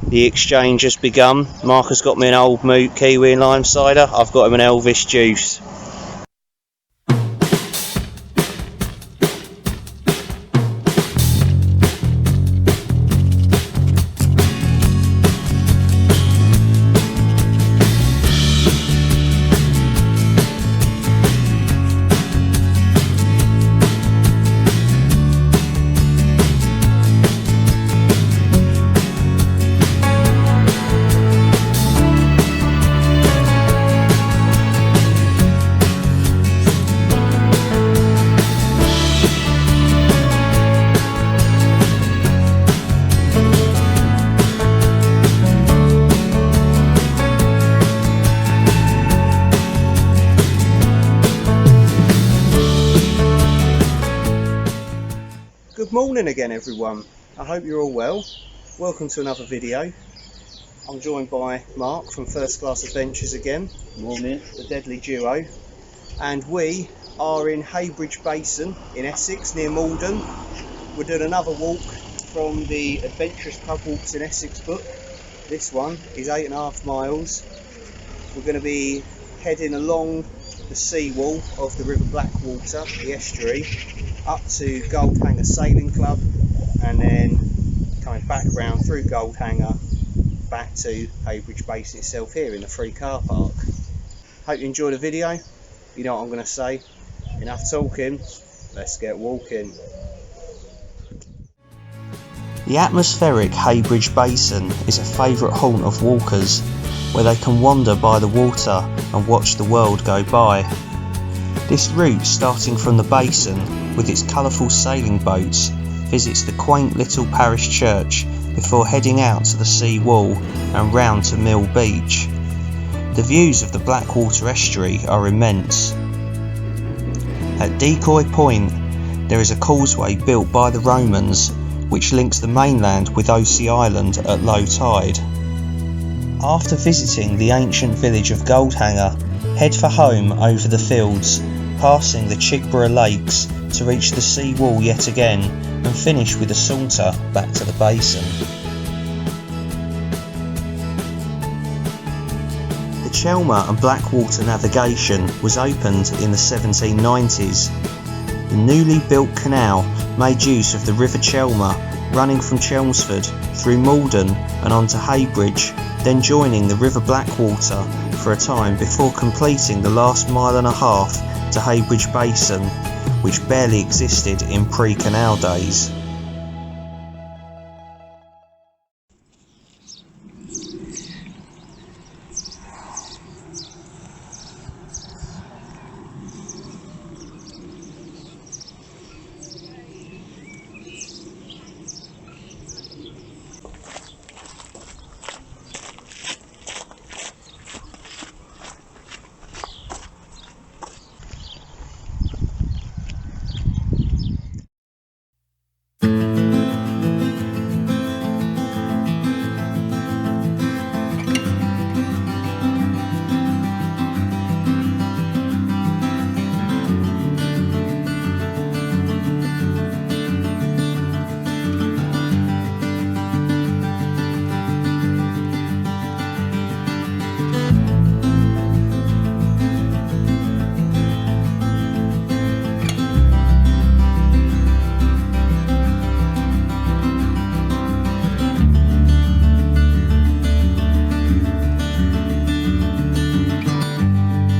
The exchange has begun. Mark has got me an Old Moot Kiwi and lime cider. I've got him an Elvis juice. Good morning again everyone, I hope you're all well. Welcome to another video. I'm joined by Mark from First Class Adventures again. Morning. The deadly duo. And we are in Heybridge Basin in Essex near Maldon. We're doing another walk from the Adventurous Pub Walks in Essex book. This one is 8.5 miles. We're going to be heading along the seawall of the River Blackwater, the estuary, up to Gold Hangar Sailing Club, and then coming back round through Goldhanger back to Heybridge Basin itself here in the free car park. Hope you enjoy the video. You know what I'm going to say. Enough talking, let's get walking. The atmospheric Heybridge Basin is a favourite haunt of walkers, where they can wander by the water and watch the world go by. This route, starting from the basin with its colourful sailing boats, visits the quaint little parish church before heading out to the sea wall and round to Mill Beach. The views of the Blackwater Estuary are immense. At Decoy Point there is a causeway built by the Romans which links the mainland with Osea Island at low tide. After visiting the ancient village of Goldhanger, head for home over the fields, passing the Chigborough lakes to reach the sea wall yet again and finish with a saunter back to the basin. The Chelmer and Blackwater navigation was opened in the 1790s. The newly built canal made use of the River Chelmer, running from Chelmsford through Maldon and onto Heybridge, then joining the River Blackwater for a time before completing the last 1.5 miles to Heybridge Basin, which barely existed in pre-canal days.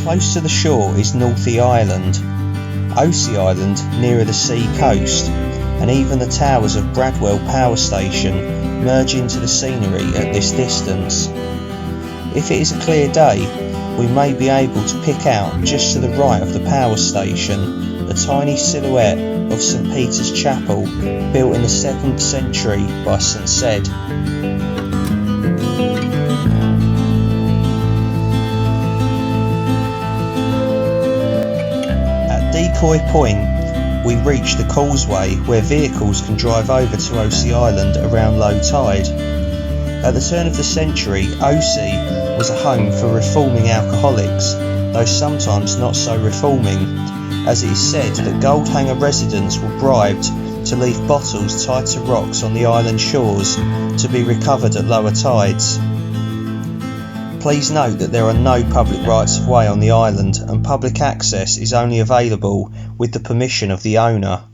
Close to the shore is Northey Island, Osea Island nearer the sea coast, and even the towers of Bradwell Power Station merge into the scenery at this distance. If it is a clear day, we may be able to pick out just to the right of the power station a tiny silhouette of St Peter's Chapel, built in the 7th century by St Ced. Decoy Point, we reach the causeway where vehicles can drive over to Osea Island around low tide. At the turn of the century, Osea was a home for reforming alcoholics, though sometimes not so reforming, as it is said that Gold Hangar residents were bribed to leave bottles tied to rocks on the island shores to be recovered at lower tides. Please note that there are no public rights of way on the island, and public access is only available with the permission of the owner.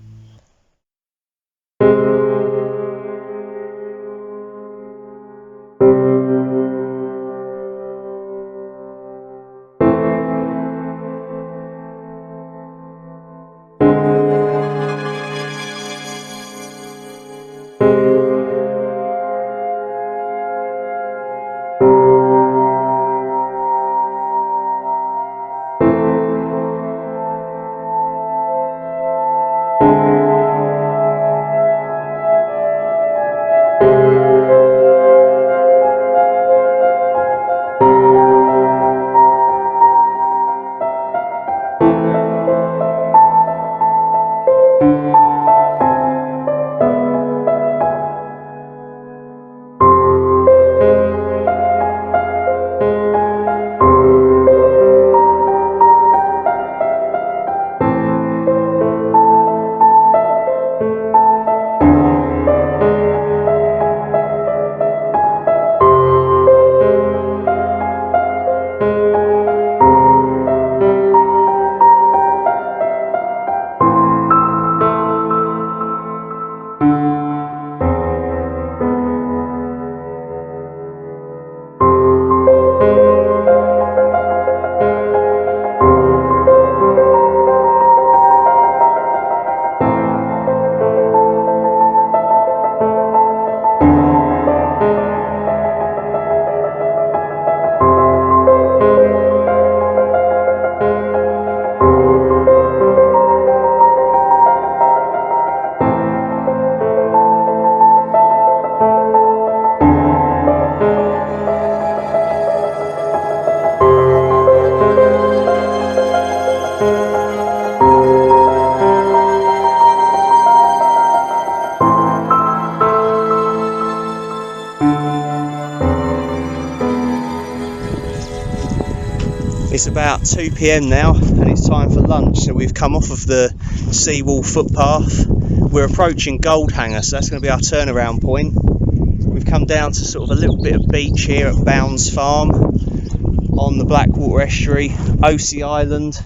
It's about 2 PM now and it's time for lunch, so we've come off of the seawall footpath. We're approaching Gold Hangar, so that's going to be our turnaround point. We've come down to sort of a little bit of beach here at Bounds Farm on the Blackwater Estuary. Osea Island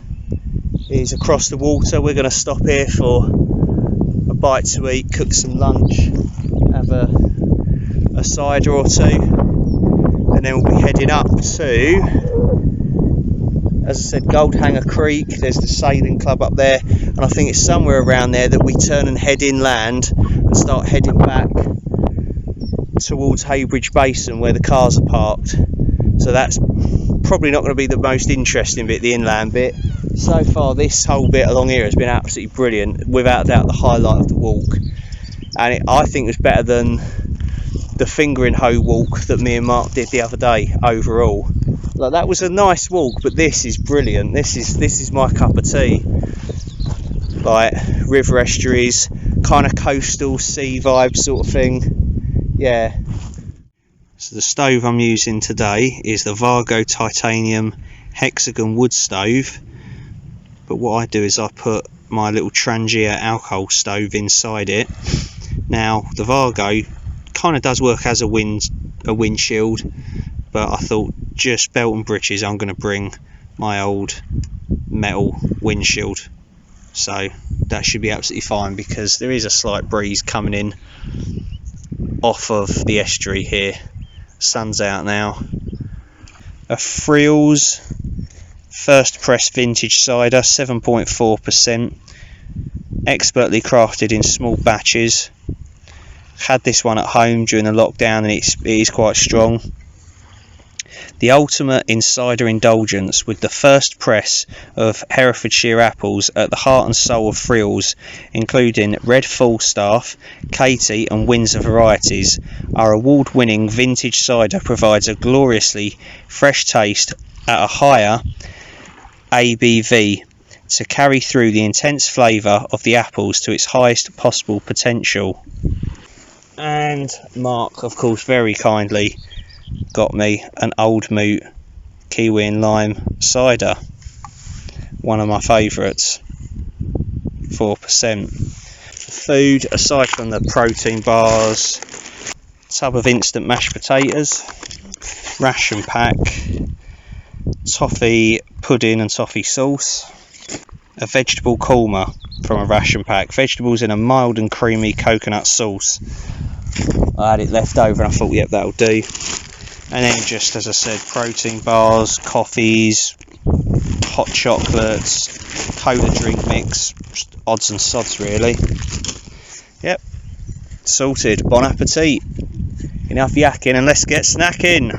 is across the water. We're going to stop here for a bite to eat, cook some lunch, have a cider or two, and then we'll be heading up to, as I said, Gold Hangar Creek. There's the sailing club up there, and I think it's somewhere around there that we turn and head inland and start heading back towards Heybridge Basin where the cars are parked. So that's probably not going to be the most interesting bit, the inland bit. So far this whole bit along here has been absolutely brilliant, without doubt the highlight of the walk, and I think it was better than the fingering hoe walk that me and Mark did the other day overall. Like, that was a nice walk, but this is brilliant. This is my cup of tea. Like, river estuaries, kind of coastal sea vibe sort of thing. Yeah. So the stove I'm using today is the Vargo titanium hexagon wood stove. But what I do is I put my little Trangia alcohol stove inside it. Now the Vargo kind of does work as a windshield, but I thought, just belt and britches, I'm going to bring my old metal windshield, so that should be absolutely fine because there is a slight breeze coming in off of the estuary here. Sun's out now. A Friels first press vintage cider, 7.4%, expertly crafted in small batches. Had this one at home during the lockdown and it is quite strong. The ultimate in cider indulgence, with the first press of Herefordshire apples at the heart and soul of Friels, including Red Falstaff, Katie and Windsor varieties. Our award-winning vintage cider provides a gloriously fresh taste at a higher ABV to carry through the intense flavour of the apples to its highest possible potential. And Mark, of course, very kindly got me an Old Moot kiwi and lime cider, one of my favourites, 4%. The food, aside from the protein bars, tub of instant mashed potatoes, ration pack, toffee pudding and toffee sauce, a vegetable korma from a ration pack, vegetables in a mild and creamy coconut sauce. I had it left over and I thought, yep, that'll do. And then just, as I said, protein bars, coffees, hot chocolates, cola drink mix, just odds and sods really. Yep, sorted. Bon appetit. Enough yakking and let's get snacking.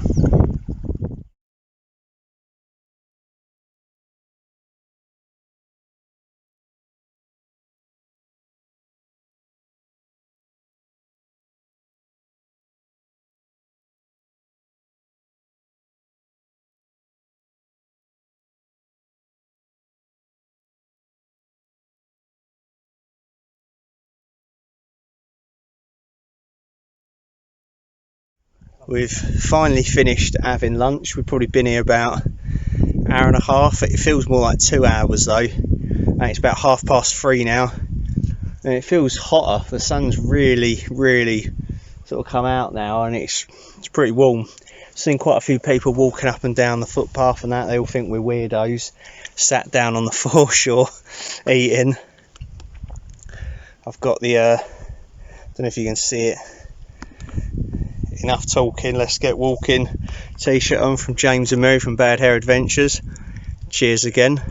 We've finally finished having lunch. We've probably been here about an hour and a half. It feels more like 2 hours though. And it's about 3:30 now. And it feels hotter. The sun's really sort of come out now and it's pretty warm. Seen quite a few people walking up and down the footpath and that. They all think we're weirdos. Sat down on the foreshore eating. I've got the, don't know if you can see it. Enough talking, let's get walking t-shirt on from James and Mary from Bad Hair Adventures. Cheers again.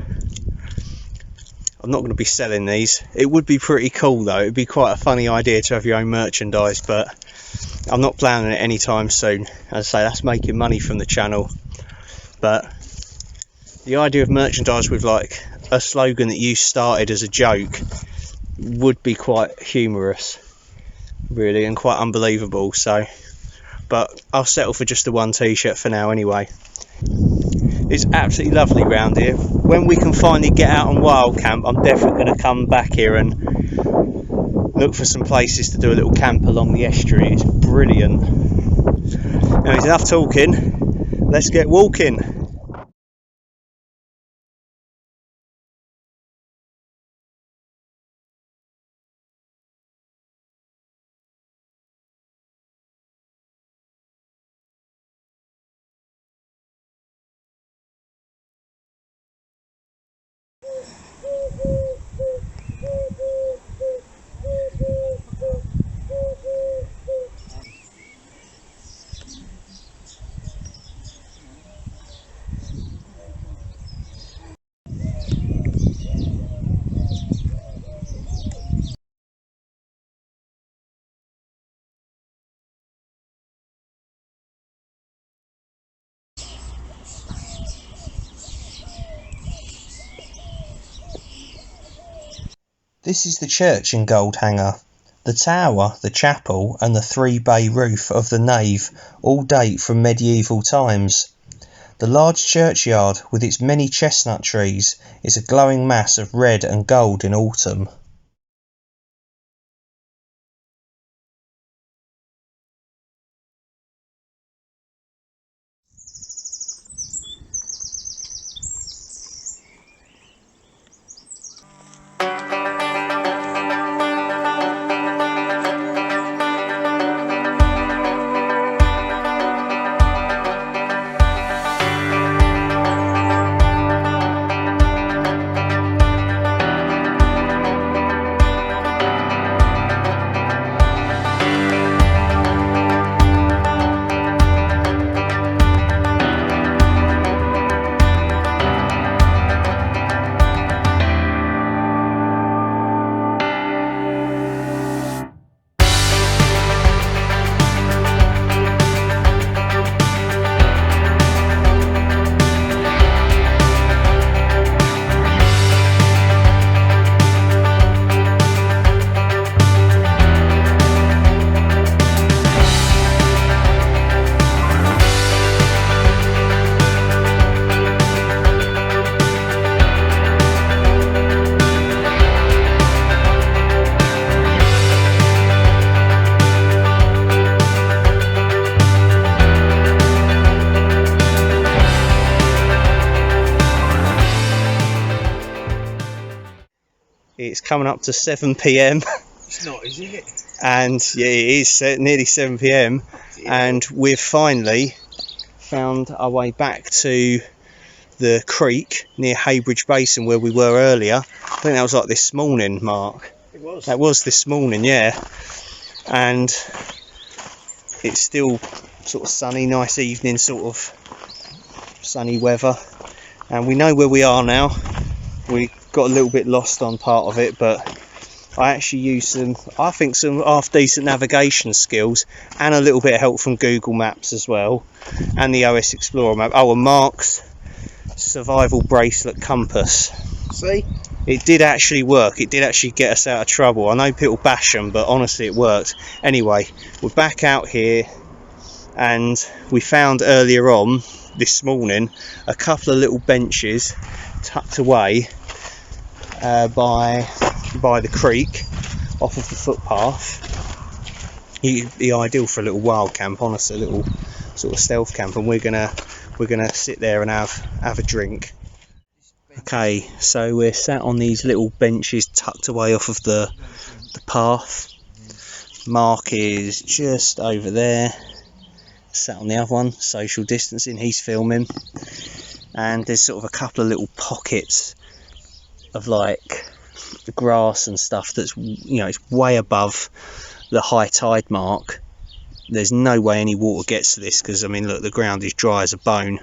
I'm not going to be selling these. It would be pretty cool though. It'd be quite a funny idea to have your own merchandise, but I'm not planning it anytime soon. As I say, that's making money from the channel. But the idea of merchandise with like a slogan that you started as a joke would be quite humorous really, and quite unbelievable. So but I'll settle for just the one t-shirt for now anyway. It's absolutely lovely round here. When we can finally get out on wild camp, I'm definitely going to come back here and look for some places to do a little camp along the estuary. It's brilliant. Anyways, enough talking, let's get walking. This is the church in Gold Hangar. The tower, the chapel and the 3-bay roof of the nave all date from medieval times. The large churchyard with its many chestnut trees is a glowing mass of red and gold in autumn. It's coming up to 7 PM. It's not, is it? And yeah, it is nearly 7 p.m. and we've finally found our way back to the creek near Heybridge Basin where we were earlier. I think that was like this morning, Mark. It was. That was this morning, yeah. And it's still sort of sunny, nice evening, sort of sunny weather. And we know where we are now. We got a little bit lost on part of it, but I actually used some half decent navigation skills and a little bit of help from Google Maps as well, and the OS Explorer map. Oh, and Mark's survival bracelet compass. See? It did actually work. It did actually get us out of trouble. I know people bash them, but honestly it worked. Anyway, we're back out here, and we found earlier on this morning a couple of little benches tucked away by the creek off of the footpath. Be ideal for a little wild camp, honestly, a little sort of stealth camp, and we're gonna sit there and have a drink. Okay, so we're sat on these little benches tucked away off of the path. Mark is just over there, sat on the other one, social distancing, he's filming, and there's sort of a couple of little pockets of like the grass and stuff that's, you know, it's way above the high tide mark. There's no way any water gets to this because, I mean, look, the ground is dry as a bone,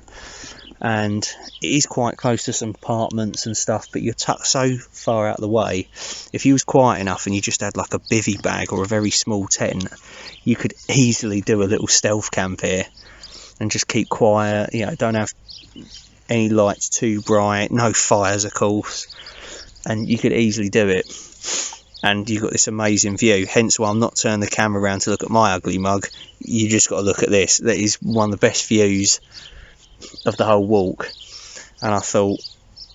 and it is quite close to some apartments and stuff, but you're tucked so far out of the way. If you was quiet enough and you just had like a bivvy bag or a very small tent, you could easily do a little stealth camp here and just keep quiet, you know, don't have any lights too bright, no fires of course, and you could easily do it. And you've got this amazing view, hence why I'm not turning the camera around to look at my ugly mug. You just got to look at this. That is one of the best views of the whole walk, and I thought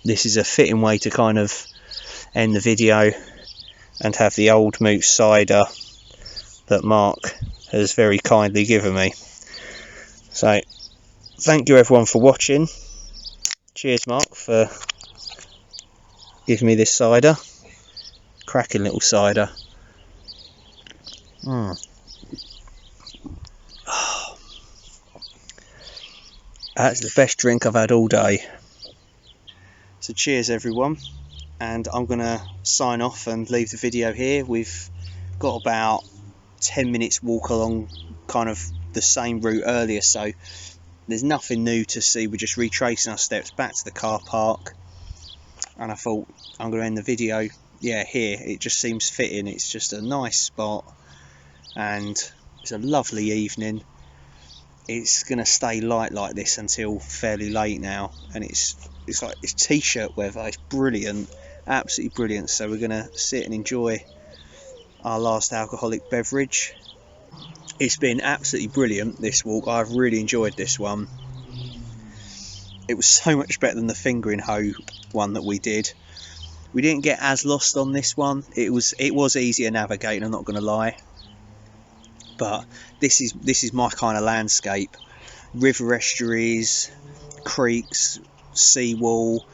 this is a fitting way to kind of end the video and have the old moose cider that Mark has very kindly given me. So thank you everyone for watching. Cheers Mark for giving me this cider. Cracking little cider. That's the best drink I've had all day. So cheers everyone, and I'm gonna sign off and leave the video here. We've got about 10 minutes walk along kind of the same route earlier, so there's nothing new to see. We're just retracing our steps back to the car park, and I thought I'm gonna end the video here. It just seems fitting. It's just a nice spot and it's a lovely evening. It's gonna stay light like this until fairly late now, and it's like it's t-shirt weather. It's brilliant, absolutely brilliant. So we're gonna sit and enjoy our last alcoholic beverage. It's been absolutely brilliant, this walk. I've really enjoyed this one. It was so much better than the fingering hoe one that we did. We didn't get as lost on this one. It was easier navigating, I'm not going to lie. But this is my kind of landscape. River estuaries, creeks, seawall.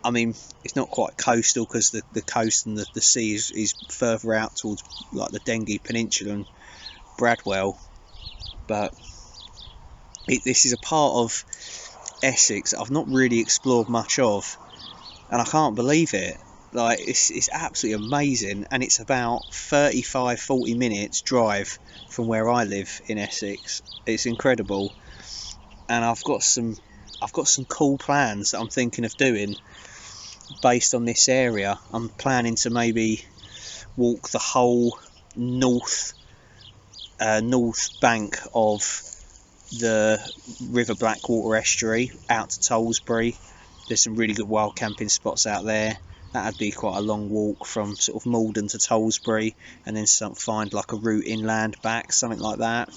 I mean, it's not quite coastal because the coast and the sea is further out towards like the Dengie Peninsula and Bradwell. But this is a part of Essex I've not really explored much of. And I can't believe it. Like, it's absolutely amazing, and it's about 35-40 minutes drive from where I live in Essex. It's incredible, and I've got some cool plans that I'm thinking of doing based on this area. I'm planning to maybe walk the whole north bank of the River Blackwater Estuary out to Tollesbury. There's some really good wild camping spots out there. That'd be quite a long walk from sort of Maldon to Tollesbury, and then find like a route inland back, something like that.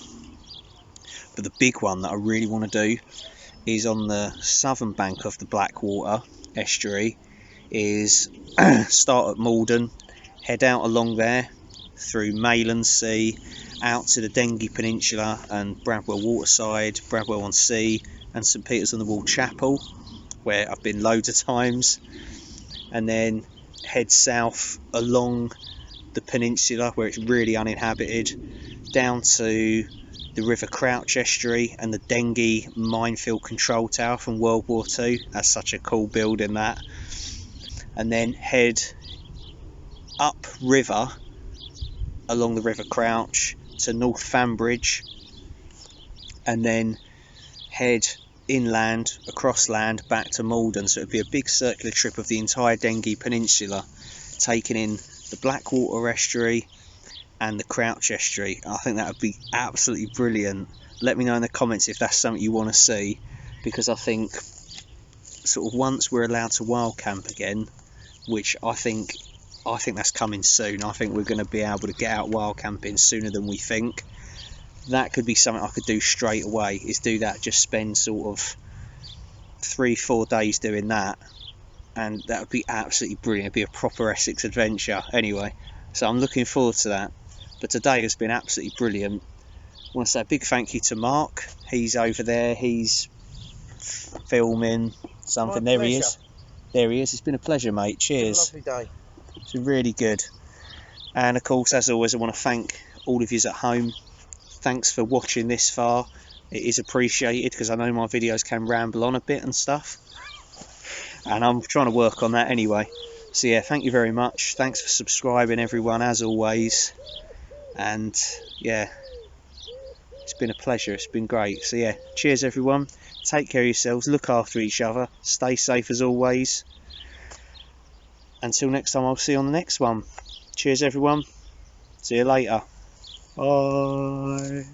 But the big one that I really want to do is on the southern bank of the Blackwater Estuary. Is start at Maldon, head out along there through Maldon Sea, out to the Dengie Peninsula and Bradwell Waterside, Bradwell on Sea, and St Peter's on the Wall Chapel, where I've been loads of times, and then head south along the peninsula where it's really uninhabited, down to the River Crouch Estuary and the Dengie minefield control tower from World War II. That's such a cool building, that. And then head up river along the River Crouch to North Fambridge, and then head inland across land back to Maldon. So it would be a big circular trip of the entire Dengie Peninsula, taking in the Blackwater Estuary and the Crouch Estuary. I think that would be absolutely brilliant. Let me know in the comments if that's something you want to see, because I think sort of once we're allowed to wild camp again, which I think that's coming soon. I think we're going to be able to get out wild camping sooner than we think. That could be something I could do straight away, is do that, just spend sort of 3-4 days doing that, and that would be absolutely brilliant. It'd be a proper Essex adventure anyway, so I'm looking forward to that. But today has been absolutely brilliant. I want to say a big thank you to Mark. He's over there, he's filming something. There he is. There he is. It's been a pleasure, mate. Cheers. It's been a lovely day. It's been really good. And of course, as always, I want to thank all of you at home. Thanks for watching this far. It is appreciated, because I know my videos can ramble on a bit and stuff, and I'm trying to work on that anyway. So yeah, thank you very much. Thanks for subscribing, everyone, as always. And yeah, it's been a pleasure. It's been great. So yeah, cheers everyone. Take care of yourselves. Look after each other. Stay safe as always. Until next time, I'll see you on the next one. Cheers everyone. See you later. Bye.